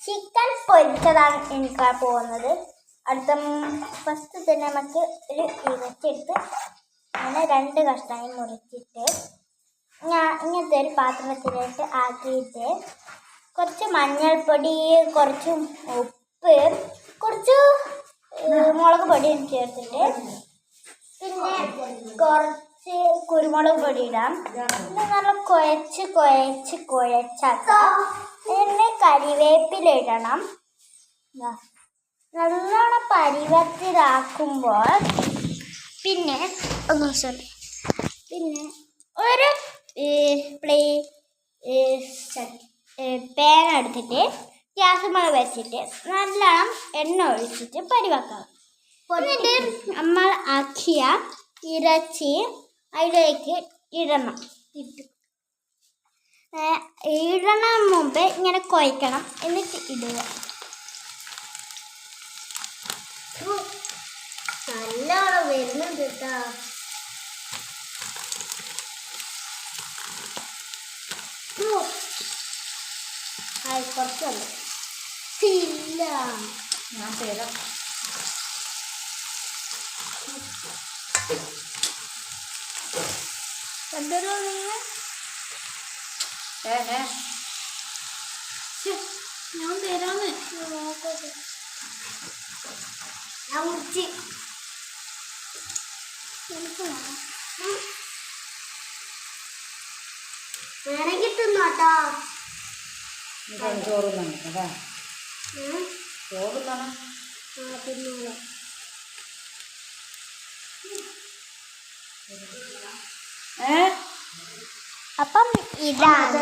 Chicken പൊരിച്ചതാണ് എനിക്ക് പോകുന്നത്. അടുത്ത ഫസ്റ്റ് തന്നെ നമുക്ക് ഒരു ഇറച്ചെടുത്ത് അങ്ങനെ 2 കഷ്ണമായി മുറിച്ചിട്ട് ഇങ്ങനത്തെ ഒരു പാത്രത്തിലേക്ക് ആക്കിയിട്ട് കുറച്ച് മഞ്ഞൾപ്പൊടി, കുറച്ച് ഉപ്പ്, കുറച്ച് മുളക് പൊടി ചേർത്തിട്ട് പിന്നെ കുറച്ച് കുരുമുളക് പൊടി ഇടാം. പിന്നെ നല്ല കുഴച്ചാക്കാം. പിന്നെ കരിവേപ്പില ഇടണം. നല്ലോണം പരുവത്തിലാക്കുമ്പോൾ പിന്നെ ഒരു പാൻ എടുത്തിട്ട് ഗ്യാസ് മേൽ വെച്ചിട്ട് നല്ലോണം എണ്ണ ഒഴിച്ചിട്ട് പരിവാക്കാം. എന്നിട്ട് നമ്മൾ ആക്കിയ ഇറച്ചി അതിലേക്ക് ഇടണം. ഇടണ മുമ്പ് ഇങ്ങനെ കുഴക്കണം. എന്നിട്ട് ഇടുക. നല്ലോണം വരുന്നുണ്ട് കേട്ടോ. കുറച്ചുണ്ട് ഇല്ല ഞാൻ തരാം. കണ്ടോ നിങ്ങൾ? ഞാൻ തരാന്ന് ഞാൻ മുറിച്ച് വേണമെങ്കിൽ തിന്നോട്ടോ. ചോറ് തിന്നോളാം. അപ്പം ഇതാണ്